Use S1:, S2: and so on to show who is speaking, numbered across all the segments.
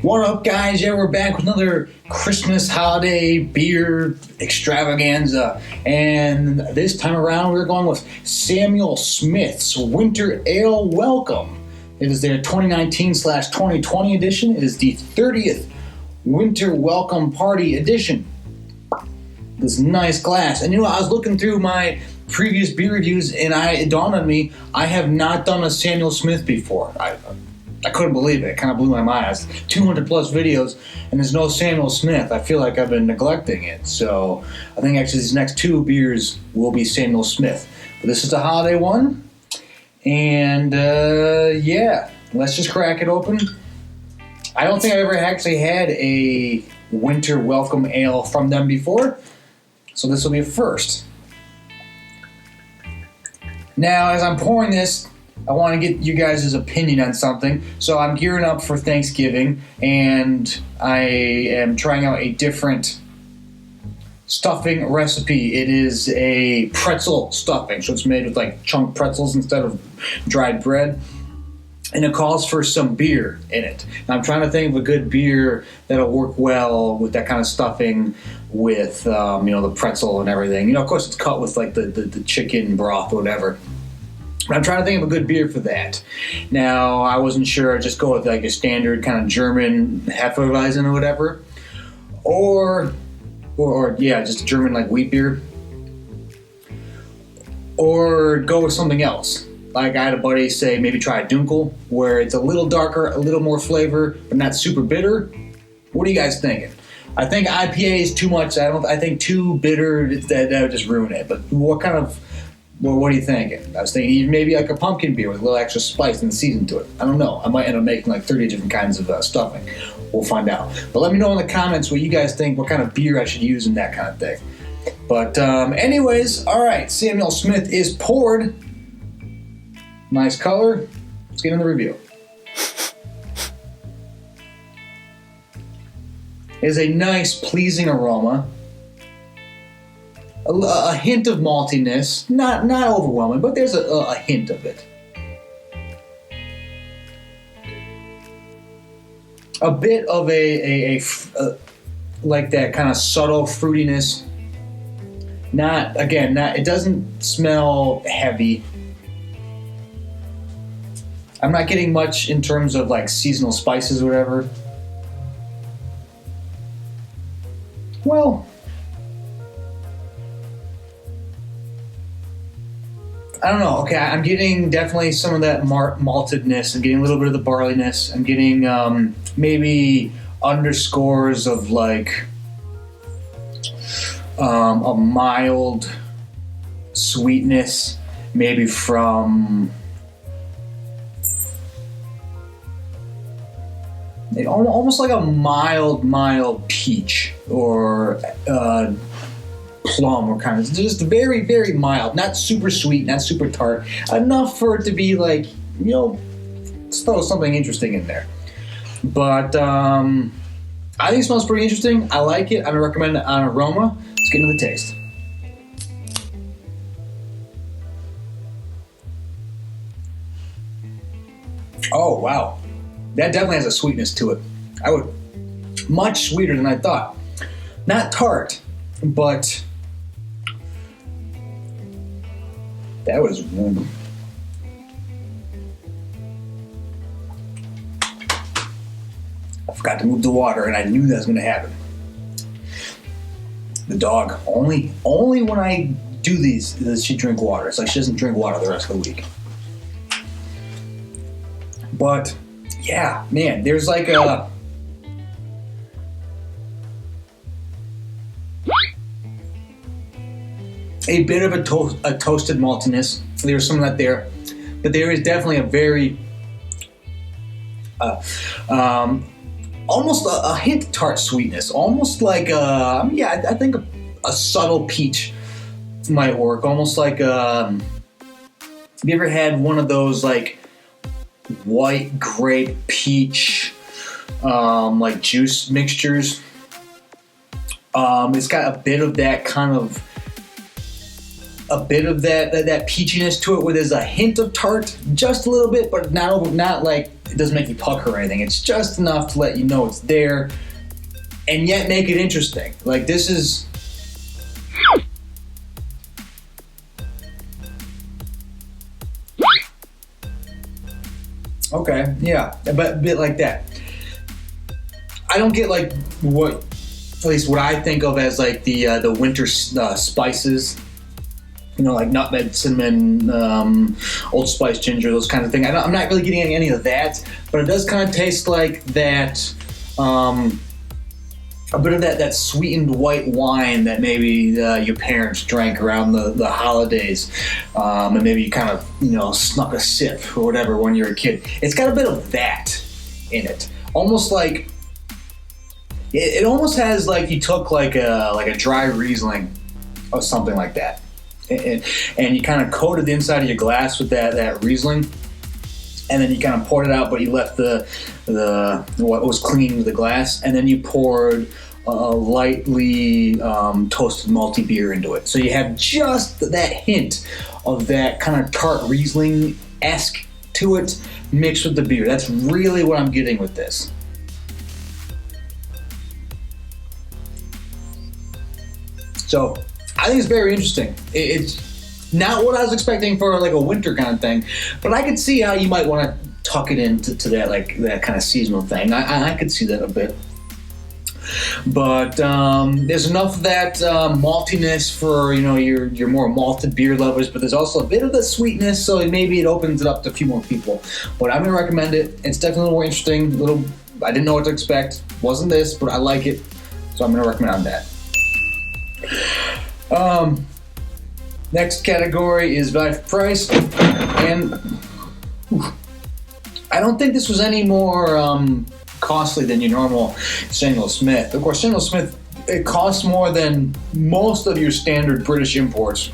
S1: What up, guys? Yeah, we're back with another Christmas holiday beer extravaganza. And this time around, we're going with Samuel Smith's Winter Ale Welcome. It is their 2019/2020 edition. It is the 30th Winter Welcome Party edition. This nice glass. And you know, I was looking through my previous beer reviews, and it dawned on me, I have not done a Samuel Smith before. I couldn't believe it. It kind of blew my mind. It's 200 plus videos, and there's no Samuel Smith. I feel like I've been neglecting it. So I think actually these next two beers will be Samuel Smith. But this is the holiday one. And yeah, let's just crack it open. I don't think I've ever actually had a winter welcome ale from them before. So this will be a first. Now, as I'm pouring this, I want to get you guys' opinion on something. So I'm gearing up for Thanksgiving, and I am trying out a different stuffing recipe. It is a pretzel stuffing, so it's made with like chunk pretzels instead of dried bread. And it calls for some beer in it. Now, I'm trying to think of a good beer that'll work well with that kind of stuffing with, the pretzel and everything. You know, of course, it's cut with like the chicken broth or whatever. But I'm trying to think of a good beer for that. Now, I wasn't sure. I'd just go with like a standard kind of German Hefeweizen or whatever. Or just a German like wheat beer. Or go with something else. Like I had a buddy say maybe try a Dunkel, where it's a little darker, a little more flavor, but not super bitter. What are you guys thinking? I think IPA is too much. I think too bitter, that would just ruin it. But what are you thinking? I was thinking maybe like a pumpkin beer with a little extra spice and season to it. I don't know. I might end up making like 30 different kinds of stuffing. We'll find out. But let me know in the comments what you guys think, what kind of beer I should use in that kind of thing. But anyways, all right. Samuel Smith is poured. Nice color. Let's get in the review. It is a nice, pleasing aroma. A hint of maltiness. Not overwhelming, but there's a hint of it. A bit of a like that kind of subtle fruitiness. It doesn't smell heavy. I'm not getting much in terms of like seasonal spices or whatever. Well, I don't know. Okay, I'm getting definitely some of that maltedness. I'm getting a little bit of the barleyness. I'm getting maybe underscores of like a mild sweetness, maybe from almost like a mild peach or plum, or kind of just very, very mild, not super sweet, not super tart, enough for it to be like, let's throw something interesting in there. But I think it smells pretty interesting. I like it. I would recommend it on aroma. Let's get into the taste. Oh, wow. That definitely has a sweetness to it. Much sweeter than I thought. Not tart, but that was. I forgot to move the water, and I knew that was going to happen. The dog only when I do these does she drink water. It's like she doesn't drink water the rest of the week. But yeah, man, there's like a bit of a toasted maltiness. There's some of that there, but there is definitely a very almost a hint of tart sweetness, almost like I think a subtle peach might work, almost like have you ever had one of those like white grape peach like juice mixtures? It's got a bit of that kind of that peachiness to it, where there's a hint of tart, just a little bit, but not like it doesn't make you pucker or anything. It's just enough to let you know it's there, and yet make it interesting. Like this is. Okay, yeah, but a bit like that. I don't get like what, at least what I think of as like the winter spices. You know, like nutmeg, cinnamon, Old Spice, ginger, those kind of things. I'm not really getting any of that, but it does kind of taste like that, a bit of that sweetened white wine that maybe your parents drank around the holidays, and maybe you kind of, you know, snuck a sip or whatever when you were a kid. It's got a bit of that in it, almost like it almost has like you took like a dry Riesling or something like that. And you kind of coated the inside of your glass with that Riesling, and then you kind of poured it out, but you left the what was clean with the glass, and then you poured a lightly toasted malty beer into it. So you have just that hint of that kind of tart Riesling-esque to it mixed with the beer. That's really what I'm getting with this. So I think it's very interesting. It's not what I was expecting for like a winter kind of thing, but I could see how you might want to tuck it into that like that kind of seasonal thing. I could see that a bit. But there's enough of that maltiness for, you know, your more malted beer lovers, but there's also a bit of the sweetness, so maybe it opens it up to a few more people. But I'm going to recommend it. It's definitely a little more interesting. I didn't know what to expect. Wasn't this, but I like it, so I'm going to recommend that. Next category is value for price, and I don't think this was any more costly than your normal Samuel Smith. Of course, Samuel Smith, it costs more than most of your standard British imports,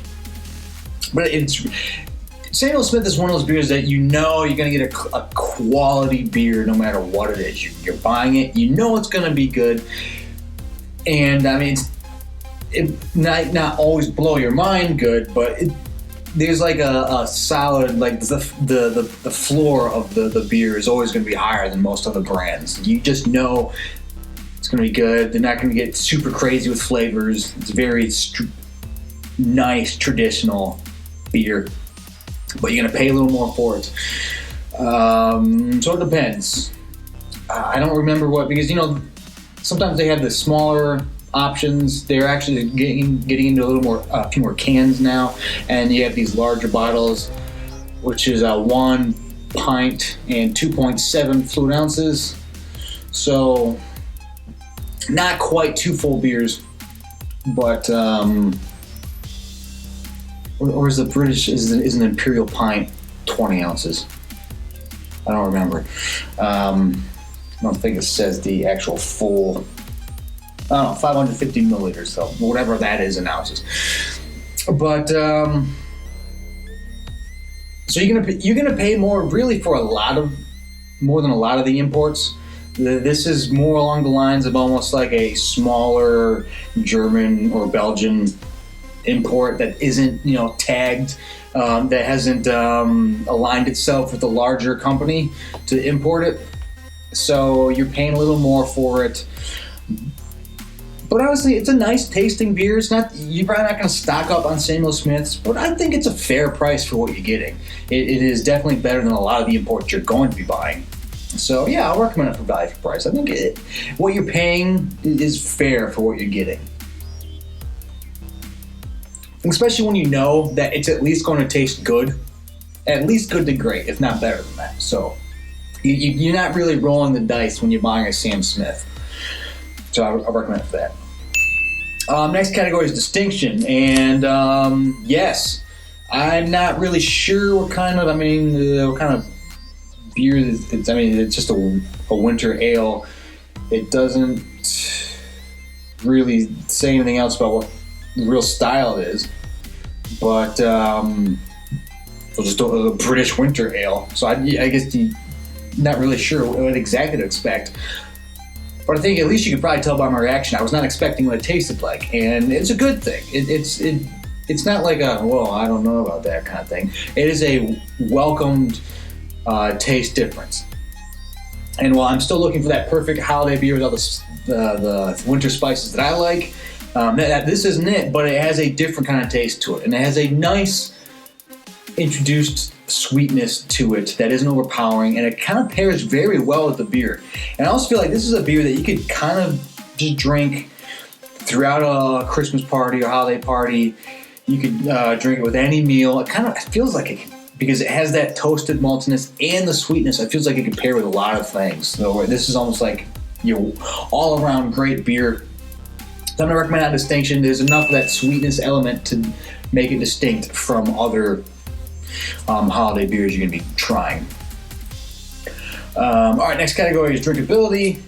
S1: but Samuel Smith is one of those beers that you know you're going to get a quality beer no matter what it is. You're buying it, you know it's going to be good, and I mean, it might not always blow your mind good, but there's like a solid, like the floor of the beer is always going to be higher than most other brands. You just know it's going to be good. They're not going to get super crazy with flavors. It's very nice traditional beer, but you're going to pay a little more for it. So it depends. I don't remember because, you know, sometimes they have the smaller options. They're actually getting into a few more cans now, and you have these larger bottles, which is 1 pint and 2.7 fluid ounces. So not quite 2 full beers, but or is the British is an imperial pint 20 ounces? I don't remember. I don't think it says the actual full. I don't know, 550 milliliters, so whatever that is in ounces. But so you're gonna pay more really for more than a lot of the imports. This is more along the lines of almost like a smaller German or Belgian import that isn't, you know, tagged, that hasn't aligned itself with a larger company to import it. So you're paying a little more for it. But honestly, it's a nice tasting beer. You're probably not going to stock up on Samuel Smiths, but I think it's a fair price for what you're getting. It is definitely better than a lot of the imports you're going to be buying. So yeah, I'll recommend it for value for price. I think what you're paying is fair for what you're getting. Especially when you know that it's at least going to taste good. At least good to great, if not better than that. So you're not really rolling the dice when you're buying a Sam Smith. So I'll recommend it for that. Next category is distinction, and yes, I'm not really sure what kind of beer it's. I mean, it's just a winter ale. It doesn't really say anything else about what the real style it is, but just a British winter ale. So I guess you're not really sure what exactly to expect. But I think at least you could probably tell by my reaction, I was not expecting what it tasted like, and it's a good thing. It's not like well, I don't know about that kind of thing. It is a welcomed taste difference. And while I'm still looking for that perfect holiday beer with all the winter spices that I like, this isn't it, but it has a different kind of taste to it. And it has a nice introduced sweetness to it that isn't overpowering, and it kind of pairs very well with the beer. And I also feel like this is a beer that you could kind of just drink throughout a Christmas party or holiday party. You could drink it with any meal. It kind of feels like it, because it has that toasted maltiness and the sweetness. It feels like it can pair with a lot of things. So this is almost like your all-around great beer. So I'm going to recommend that distinction. There's enough of that sweetness element to make it distinct from other holiday beers you're going to be trying. All right, next category is drinkability.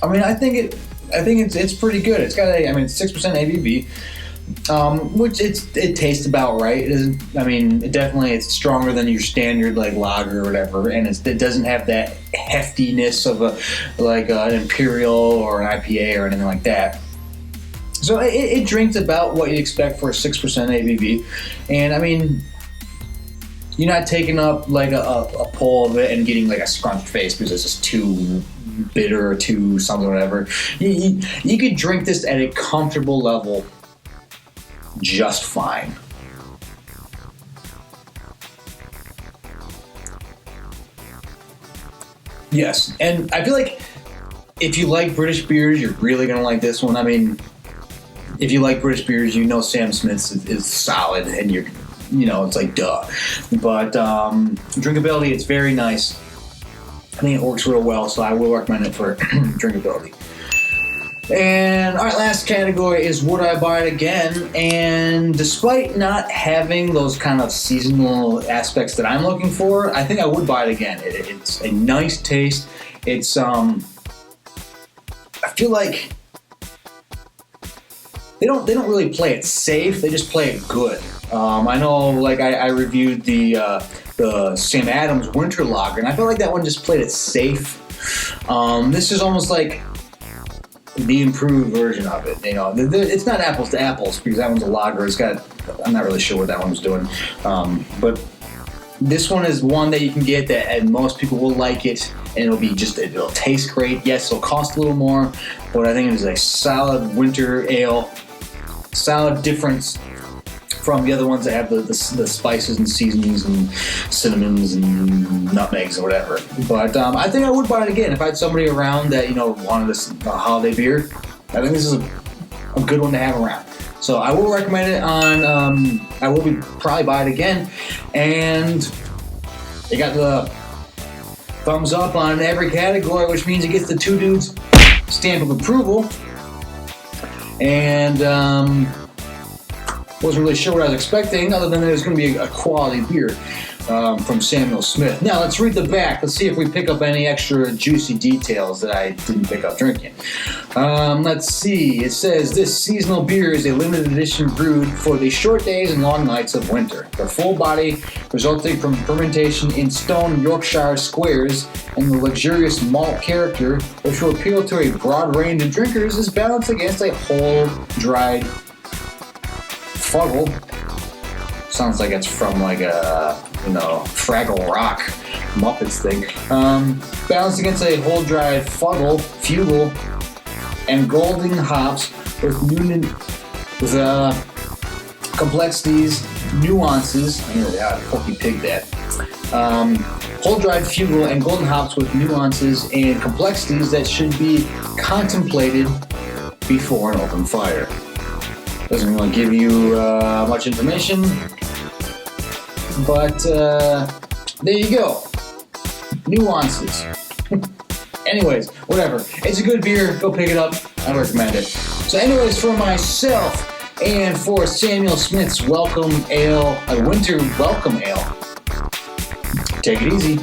S1: I mean, I think it's pretty good. It's got it's 6% ABV, which it tastes about right. It isn't. I mean, it's stronger than your standard like lager or whatever, and it doesn't have that heftiness of an imperial or an IPA or anything like that. So it drinks about what you expect for a 6% ABV, and I mean, you're not taking up like a pull of it and getting like a scrunched face because it's just too bitter or too something or whatever. You could drink this at a comfortable level just fine. Yes, and I feel like if you like British beers, you're really gonna like this one. I mean, if you like British beers, you know Sam Smith's is solid, and it's like duh. But drinkability, it's very nice. I think it works real well, so I will recommend it for drinkability. And all right, last category is would I buy it again? And despite not having those kind of seasonal aspects that I'm looking for, I think I would buy it again. It's a nice taste. It's I feel like they don't really play it safe. They just play it good. I know, like I reviewed the Sam Adams Winter Lager, and I felt like that one just played it safe. This is almost like the improved version of it. It's not apples to apples because that one's a lager. I'm not really sure what that one's doing, but this one is one that you can get and most people will like it, and it'll taste great. Yes, it'll cost a little more, but I think it is a solid winter ale, solid difference from the other ones that have the spices and seasonings and cinnamons and nutmegs or whatever. But I think I would buy it again if I had somebody around that wanted this holiday beer. I think this is a good one to have around. So I will recommend it on. I will probably buy it again, and it got the thumbs up on every category, which means it gets the Two Dudes stamp of approval. And wasn't really sure what I was expecting, other than that it was going to be a quality beer from Samuel Smith. Now let's read the back. Let's see if we pick up any extra juicy details that I didn't pick up drinking. Let's see. It says this seasonal beer is a limited edition brewed for the short days and long nights of winter. The full body, resulting from fermentation in stone Yorkshire squares, and the luxurious malt character, which will appeal to a broad range of drinkers, is balanced against a whole dried Fuggle. Sounds like it's from like a Fraggle Rock Muppets thing. Balanced against a whole dried Fuggle, Fugle, and golden hops with complexities, nuances. I know how to Pokey Pig that. Whole dried Fugle and golden hops with nuances and complexities that should be contemplated before an open fire. Doesn't really give you much information, but there you go. Nuances. Anyways, whatever. It's a good beer. Go pick it up. I recommend it. So anyways, for myself and for Samuel Smith's Welcome Ale, a winter welcome ale, take it easy.